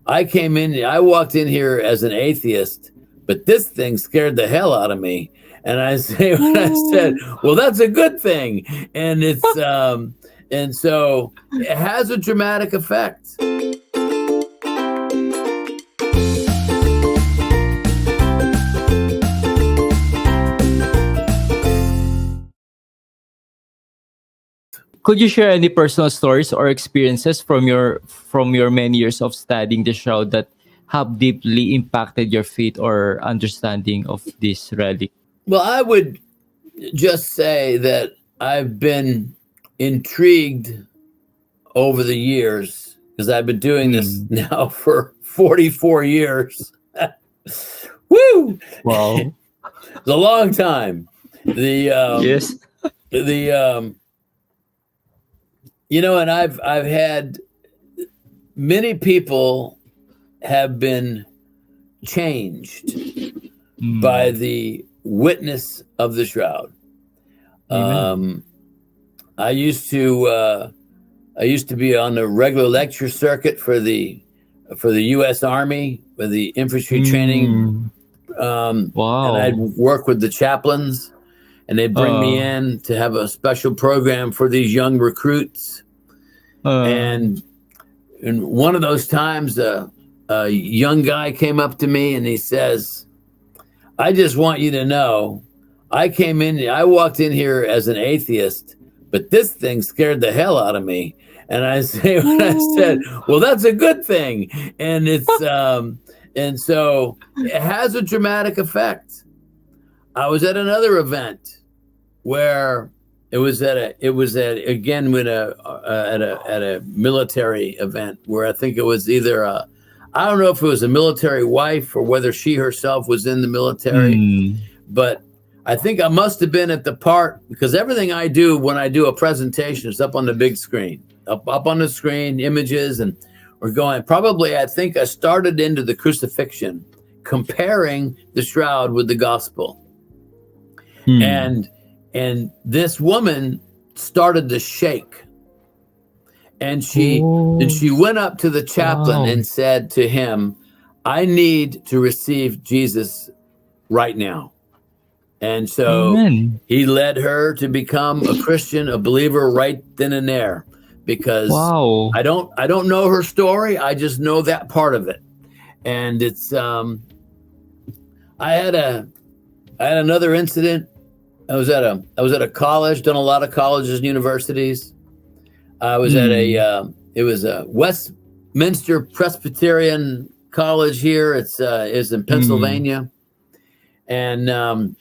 I walked in here as an atheist, but this thing scared the hell out of me. And I said, well, that's a good thing. And and so it has a dramatic effect. Could you share any personal stories or experiences from your many years of studying the Shroud that have deeply impacted your faith or understanding of this relic? Well, I would just say that I've been intrigued over the years because I've been doing this now for 44 years. Woo! Wow. It's a long time. Yes. And I've had many people have been changed by the witness of the Shroud. I used to be on the regular lecture circuit for the U.S. Army with the infantry training. Wow. And I'd work with the chaplains, and they'd bring me in to have a special program for these young recruits. And one of those times, a young guy came up to me and he says, I just want you to know, I walked in here as an atheist, but this thing scared the hell out of me. And I said, well, that's a good thing. And and so it has a dramatic effect. I was at another event where it was at a military event where I think it was either I don't know if it was a military wife or whether she herself was in the military, but I think I must have been at the part, because everything I do when I do a presentation is up on the big screen, up on the screen, images, and we're going, probably I think I started into the crucifixion, comparing the Shroud with the gospel. And this woman started to shake, and she went up to the chaplain and said to him, I need to receive Jesus right now. And so he led her to become a Christian, a believer right then and there, because I don't know her story. I just know that part of it. And it's I had another incident. I was at a college, done a lot of colleges and universities. I was at it was a Westminster Presbyterian College here. It's in Pennsylvania. And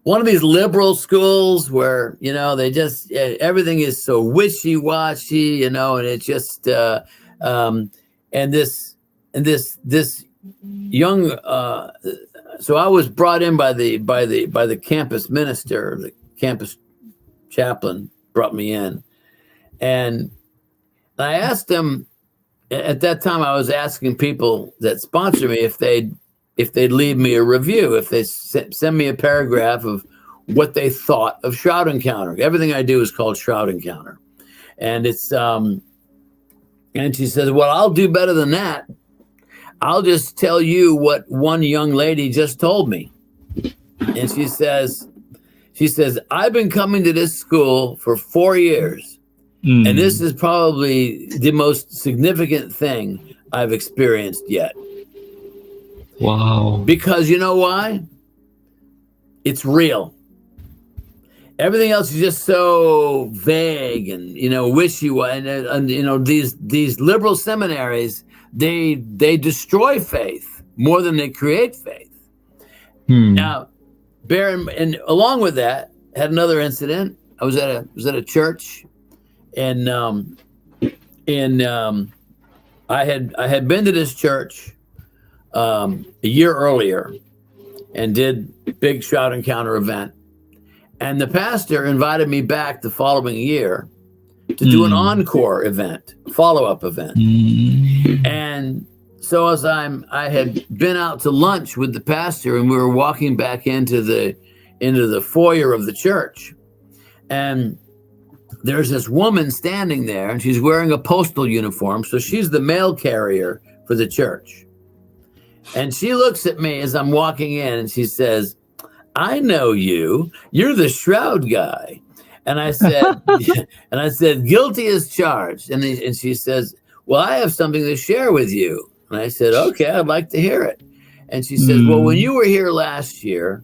one of these liberal schools where, they just, everything is so wishy-washy, and it's just, and this young, so I was brought in by the campus minister, the campus chaplain brought me in, and I asked him, at that time I was asking people that sponsor me if they'd leave me a review, if they send me a paragraph of what they thought of Shroud Encounter. Everything I do is called Shroud Encounter. And it's, and she says, well, I'll do better than that. I'll just tell you what one young lady just told me. And she says, I've been coming to this school for 4 years. And this is probably the most significant thing I've experienced yet. Wow. Because you know why? It's real. Everything else is just so vague and, wishy-washy. And these liberal seminaries, they destroy faith more than they create faith. Now, and along with that, had another incident. I was at a church, and I had been to this church a year earlier and did big Shroud Encounter event, and the pastor invited me back the following year to do an encore event, follow-up event. And so as I had been out to lunch with the pastor, and we were walking back into the foyer of the church, and there's this woman standing there, and she's wearing a postal uniform, so she's the mail carrier for the church. And she looks at me as I'm walking in and she says, I know you. You're the shroud guy. And I said, guilty as charged. And she says, well, I have something to share with you. And I said, okay, I'd like to hear it. And she says, well, when you were here last year,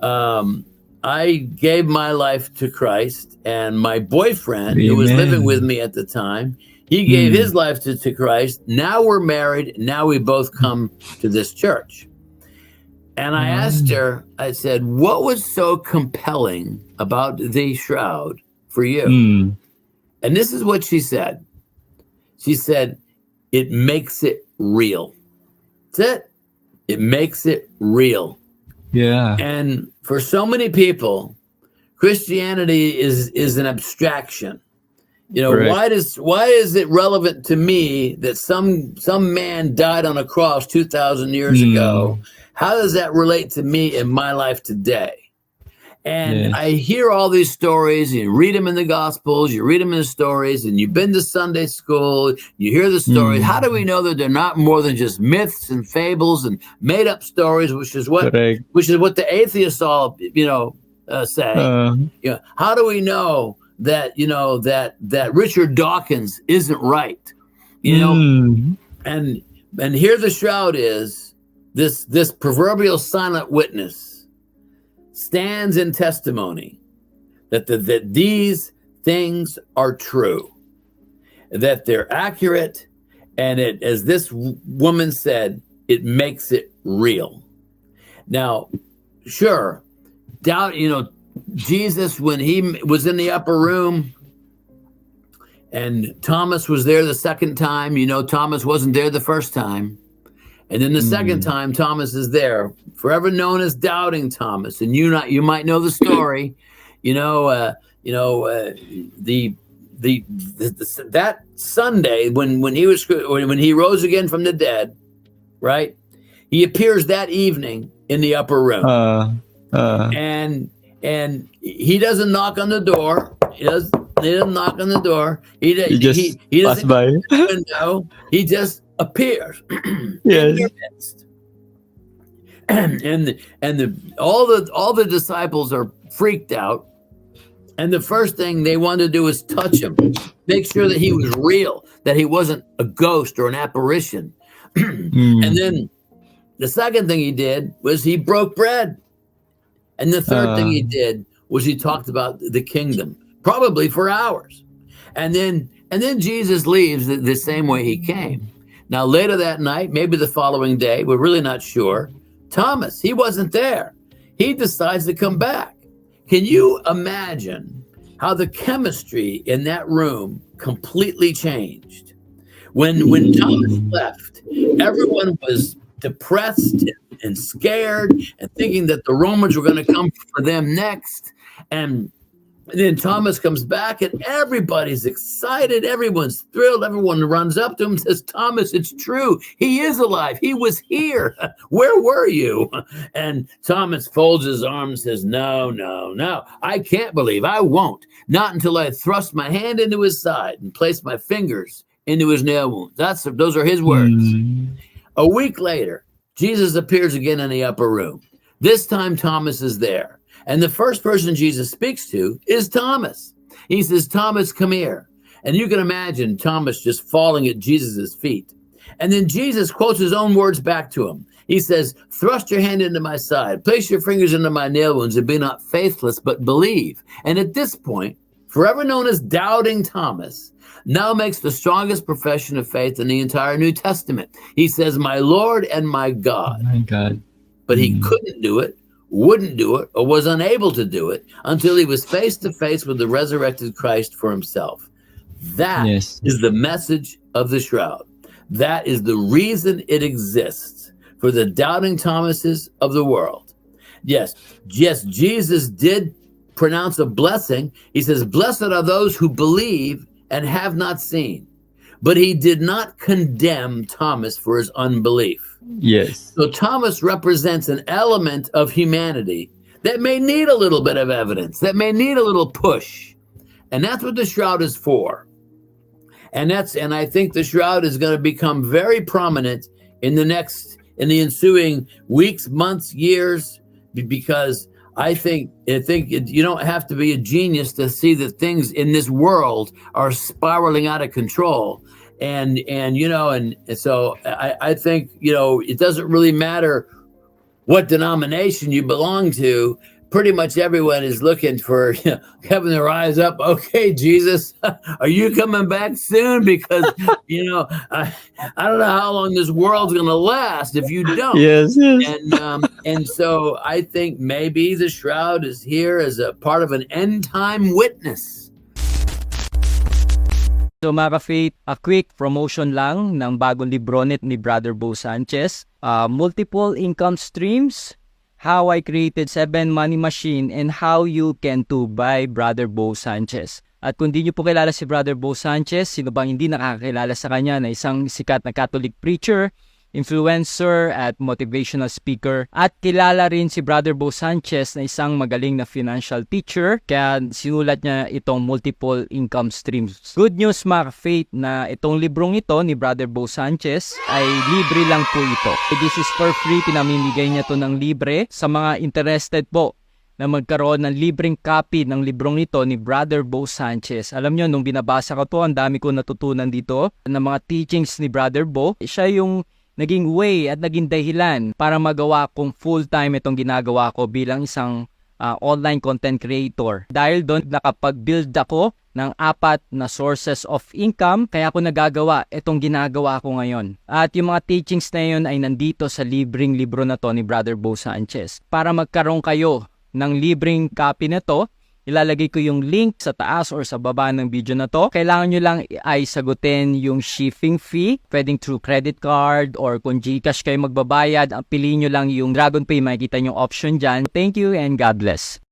I gave my life to Christ, and my boyfriend, who was living with me at the time, he gave his life to Christ. Now we're married. Now we both come to this church. And I asked her, I said, what was so compelling about the shroud for you? And this is what she said. She said, it makes it real. That's it. It makes it real. Yeah. And for so many people, Christianity is an abstraction. You know, Correct. why is it relevant to me that some man died on a cross 2,000 years ago? How does that relate to me in my life today? And I hear all these stories, and you read them in the Gospels, you read them in the stories, and you've been to Sunday school, you hear the stories. How do we know that they're not more than just myths and fables and made up stories, which is what the atheists all, say. You know, how do we know that, that Richard Dawkins isn't right? You know, and here the shroud is, this proverbial silent witness stands in testimony that that these things are true, that they're accurate, and it, as this woman said, it makes it real. Now, sure, doubt, Jesus, when he was in the upper room and Thomas was there the second time, Thomas wasn't there the first time. And then the second time, Thomas is there, forever known as Doubting Thomas. And you might know the story. That Sunday when he rose again from the dead, right? He appears that evening in the upper room, and he doesn't knock on the door. He doesn't knock on the door. He doesn't pass by the window. He just appears in their midst. And all the disciples are freaked out, and the first thing they want to do is touch him, make sure that he was real, that he wasn't a ghost or an apparition. And then the second thing he did was he broke bread, and the third thing he did was he talked about the kingdom, probably for hours, and then Jesus leaves the same way he came. Now, later that night, maybe the following day, we're really not sure, Thomas, he wasn't there. He decides to come back. Can you imagine how the chemistry in that room completely changed? When Thomas left, everyone was depressed and scared and thinking that the Romans were going to come for them next. And then Thomas comes back and everybody's excited. Everyone's thrilled. Everyone runs up to him and says, Thomas, it's true. He is alive. He was here. Where were you? And Thomas folds his arms and says, no. I can't believe. I won't. Not until I thrust my hand into his side and place my fingers into his nail wounds. Those are his words. A week later, Jesus appears again in the upper room. This time Thomas is there. And the first person Jesus speaks to is Thomas. He says, Thomas, come here. And you can imagine Thomas just falling at Jesus' feet. And then Jesus quotes his own words back to him. He says, thrust your hand into my side, place your fingers into my nail wounds, and be not faithless, but believe. And at this point, forever known as Doubting Thomas, now makes the strongest profession of faith in the entire New Testament. He says, my Lord and my God. My God. But he couldn't do it, wouldn't do it, or was unable to do it until he was face to face with the resurrected Christ for himself. That is the message of the shroud. That is the reason it exists for the Doubting Thomases of the world. Yes, Jesus did pronounce a blessing. He says, blessed are those who believe and have not seen. But he did not condemn Thomas for his unbelief. Yes. So Thomas represents an element of humanity that may need a little bit of evidence, that may need a little push. And that's what the shroud is for. and I think the Shroud is going to become very prominent in the ensuing weeks, months, years, because I think you don't have to be a genius to see that things in this world are spiraling out of control. And so I think, it doesn't really matter what denomination you belong to. Pretty much everyone is looking for, having their eyes up. Okay, Jesus, are you coming back soon? Because, I don't know how long this world's going to last if you don't. Yes. And so I think maybe the Shroud is here as a part of an end time witness. So mga ka-faith, a quick promotion lang ng bagong libro ni Brother Bo Sanchez. Multiple income streams, How I Created 7 Money Machine, and How You Can Too by Brother Bo Sanchez. At kung di nyo po kilala si Brother Bo Sanchez, sino bang hindi nakakilala sa kanya na isang sikat na Catholic preacher, influencer at motivational speaker. At kilala rin si Brother Bo Sanchez na isang magaling na financial teacher, kaya sinulat niya itong multiple income streams. Good news mga faith na itong librong ito ni Brother Bo Sanchez ay libre lang po ito. This is for free, pinamimigay niya to ng libre sa mga interested po na magkaroon ng libreng copy ng librong ito ni Brother Bo Sanchez. Alam nyo, nung binabasa ko to, ang dami ko natutunan dito ng mga teachings ni Brother Bo. Siya yung naging way at naging dahilan para magawa kong full-time itong ginagawa ko bilang isang online content creator. Dahil doon nakapag-build ako ng 4 na sources of income, kaya ako nagagawa itong ginagawa ko ngayon. At yung mga teachings na yun ay nandito sa libreng libro na to ni Brother Bo Sanchez. Para magkaroon kayo ng libreng copy na to, ilalagay ko yung link sa taas or sa baba ng video na to. Kailangan nyo lang ay sagutin yung shipping fee. Pwedeng through credit card or kung GCash kayo magbabayad, piliin nyo lang yung Dragon Pay. Makikita nyo option dyan. Thank you and God bless.